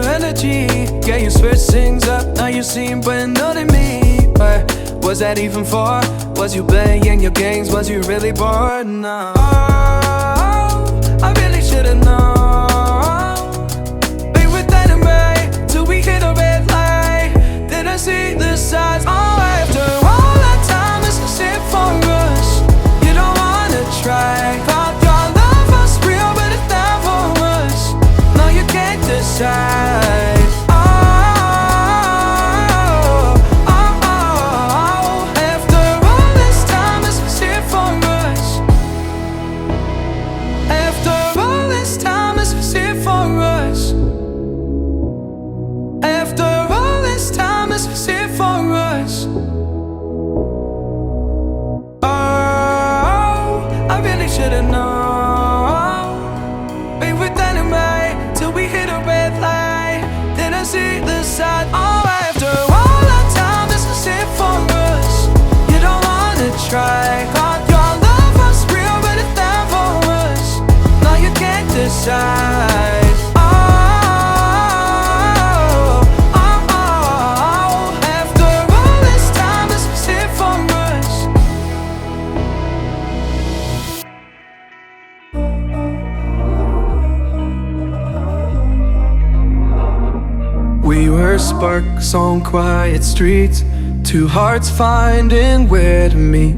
your energy. Yeah, you switch things up, now you seem brand new to me. But was that even for? Was you playing your games? Was you really bored? No. Oh, I really should've known. Be with that and right till we hit a red light. Then I see the signs. Oh, after all that time, it's just it for us. You don't wanna try. Thought your love was real, but it's not for us. No, you can't decide. Should've known. Be with that and right till we hit a red light. Then I see the side. Oh, after all that time, this is it for us. You don't wanna try. Thought your love was real, but it's not for us. No, you can't decide. We were sparks on quiet streets, two hearts finding where to meet.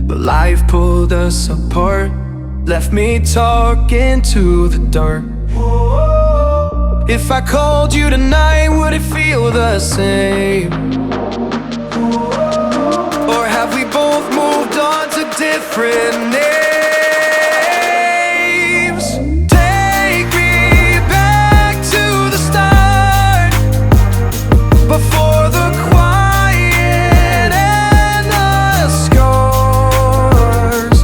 But life pulled us apart, left me talking to the dark. If I called you tonight, would it feel the same? Or have we both moved on to different names? Before the quiet and the scars,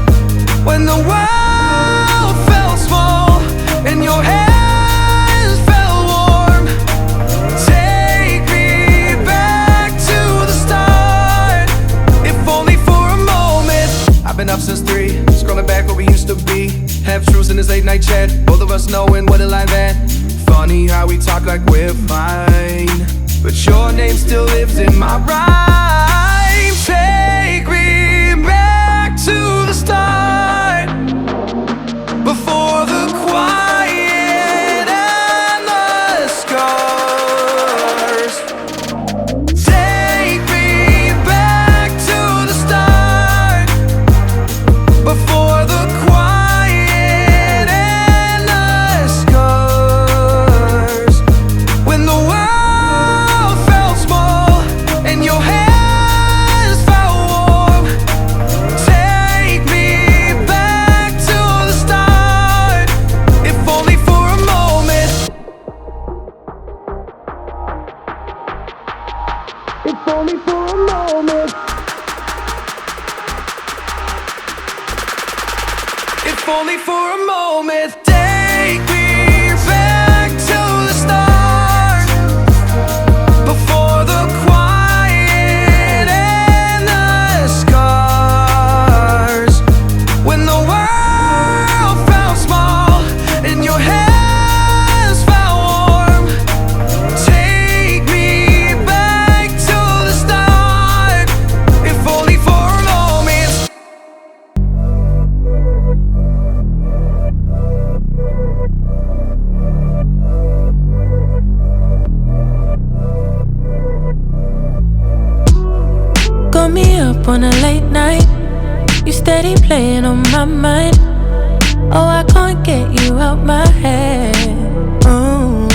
when the world felt small and your hands felt warm. Take me back to the start, if only for a moment. I've been up since 3, scrolling back where we used to be. Half truths in this late night chat, both of us knowing what a line that. Funny how we talk like we're fine, but your name still lives in my rhyme. Take me back to the start, before the quiet and the scars. Take me back to the start, before the quiet and the scars. When the world your hands felt warm. Take me back to the start, if only for a moment. If only for a moment. If only for a moment. Take me back to the start, before the when the world felt small and your hands felt warm. Take me back to the start, if only for a moment. Got me up on a late night, you steady playing on my mind. Oh, I can't get you out my head. Oh,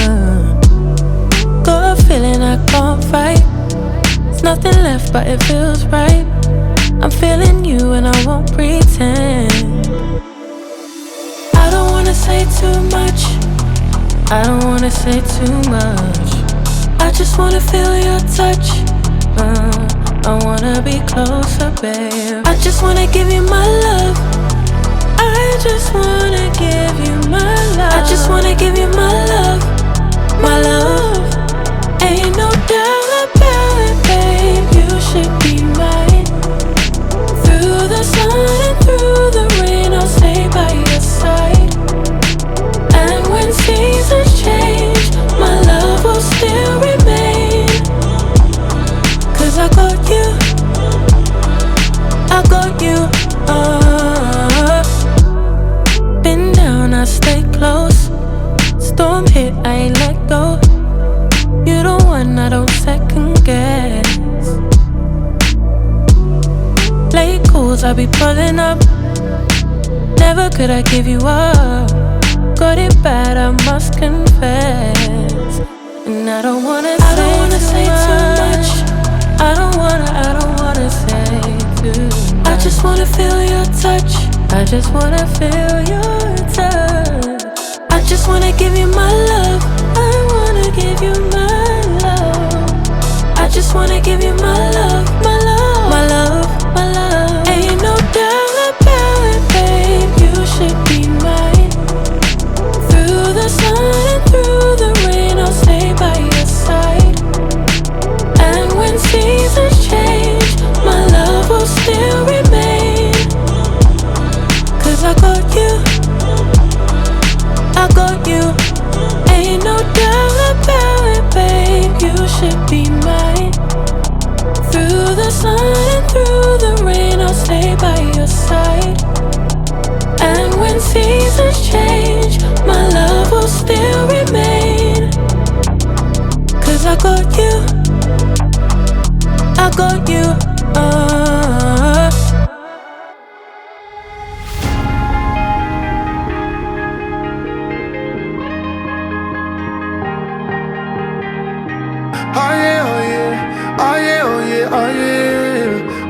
got a feeling I can't fight. There's nothing left but it feels right. I'm feeling you and I won't pretend. I don't wanna say too much, I don't wanna say too much. I just wanna feel your touch. I wanna be closer, babe. I just wanna give you my love. I just wanna give you my love. I just wanna give you my love, my love. Ain't no doubt about it, babe. You should be mine. Through the sun and through the rain, I'll stay by your side. And when seasons change, calls, I be pulling up. Never could I give you up. Got it bad, I must confess. And I don't wanna say too much. I don't wanna say too much. I just wanna feel your touch. I just wanna feel your touch. I just wanna give you my love. I wanna give you my love. I just wanna give you my love, my love, my love, my love. Ain't no doubt about it, babe. You should be mine. Through the sun and through the rain, I'll stay by your side. And when seasons change, my love will still remain. 'Cause I got you, I got you. Ain't no doubt about it, babe. You should be mine. Through the sun and through the rain, I'll stay by your side. And when seasons change, my love will still remain. 'Cause I got you, I got you. Oh yeah, oh yeah, oh yeah, oh yeah, oh yeah,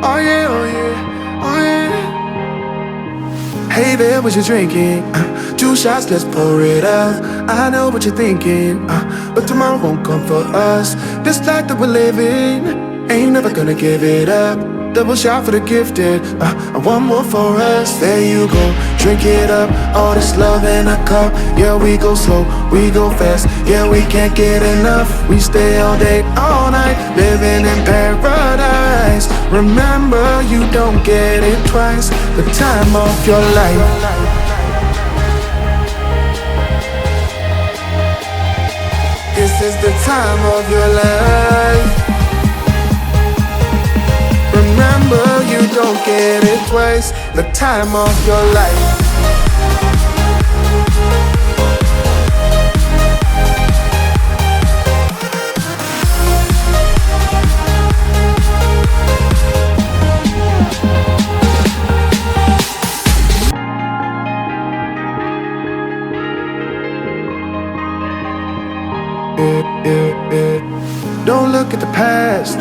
oh yeah, oh yeah, oh yeah. Hey there, what you drinking? 2 shots, let's pour it out. I know what you're thinking, but tomorrow won't come for us. This life that we're living, ain't never gonna give it up. Double shot for the gifted, and one more for us. There you go, drink it up. All this love in a cup. Yeah, we go slow, we go fast. Yeah, we can't get enough. We stay all day, all night, living in paradise. Remember, you don't get it twice. The time of your life. This is the time of your life. Remember, you don't get it twice. The time of your life. Don't look at the past,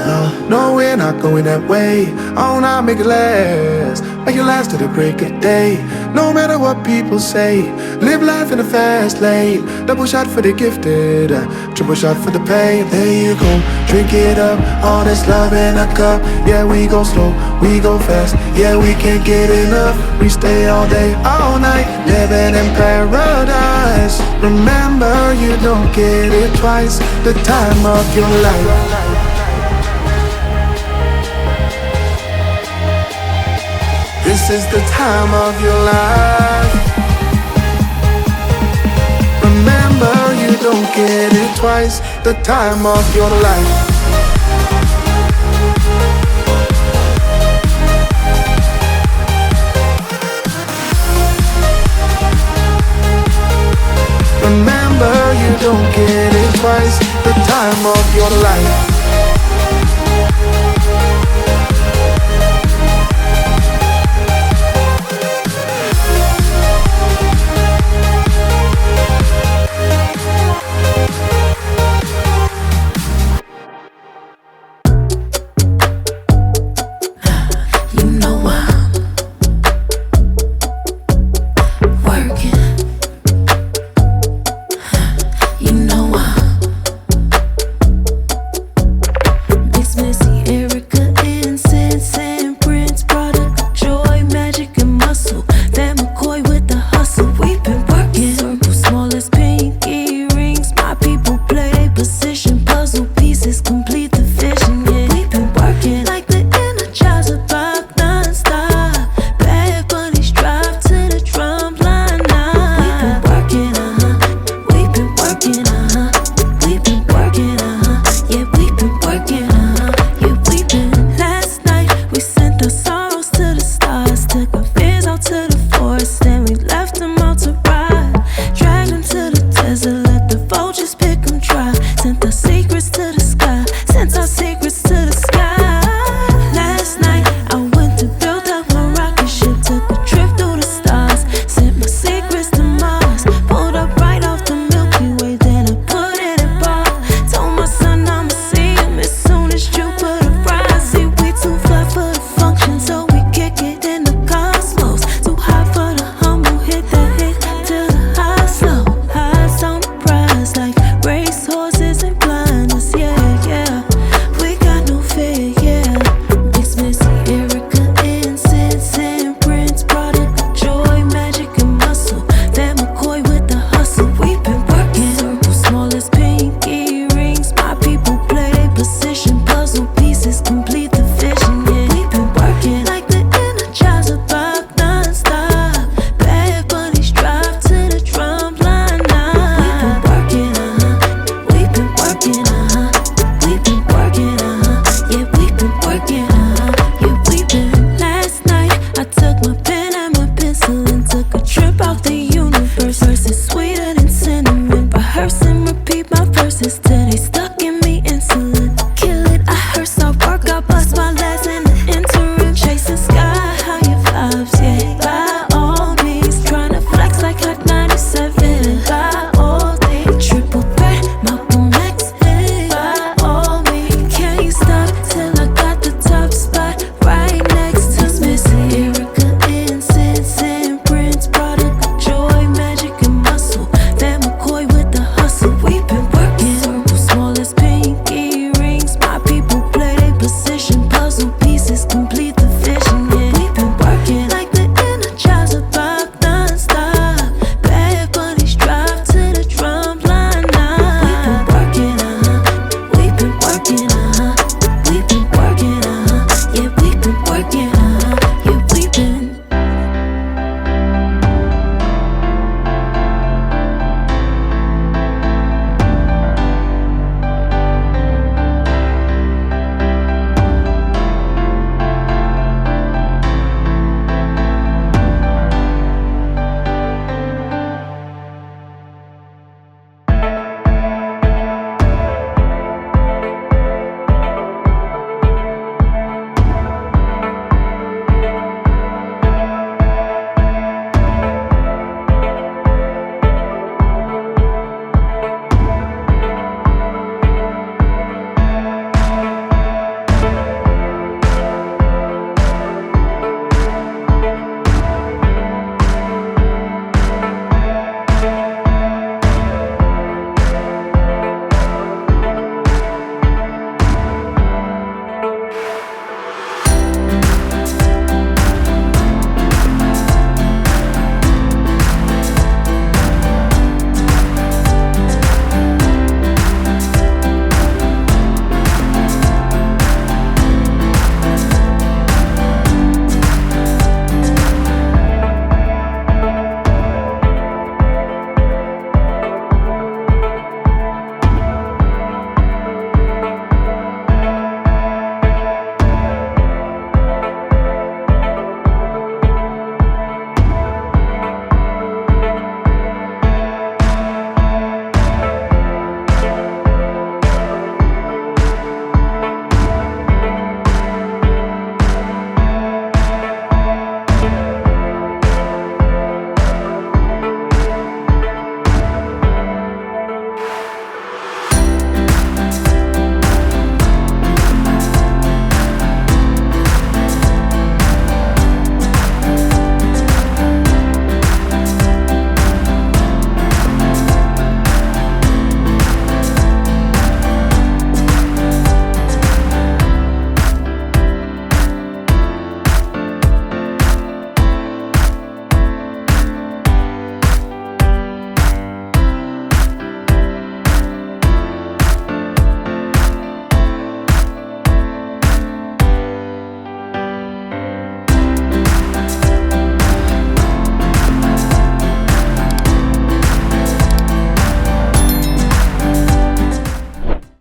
no, we're not going that way. Oh, now make it last, make it last to the break of day. No matter what people say, live life in a fast lane. Double shot for the gifted, triple shot for the pain. There you go, drink it up, all this love in a cup. Yeah, we go slow, we go fast. Yeah, we can't get enough. We stay all day, all night, living in paradise. Remember, you don't get it twice. The time of your life. This is the time of your life. Remember, you don't get it twice. The time of your life. Remember, you don't get it twice. The time of your life.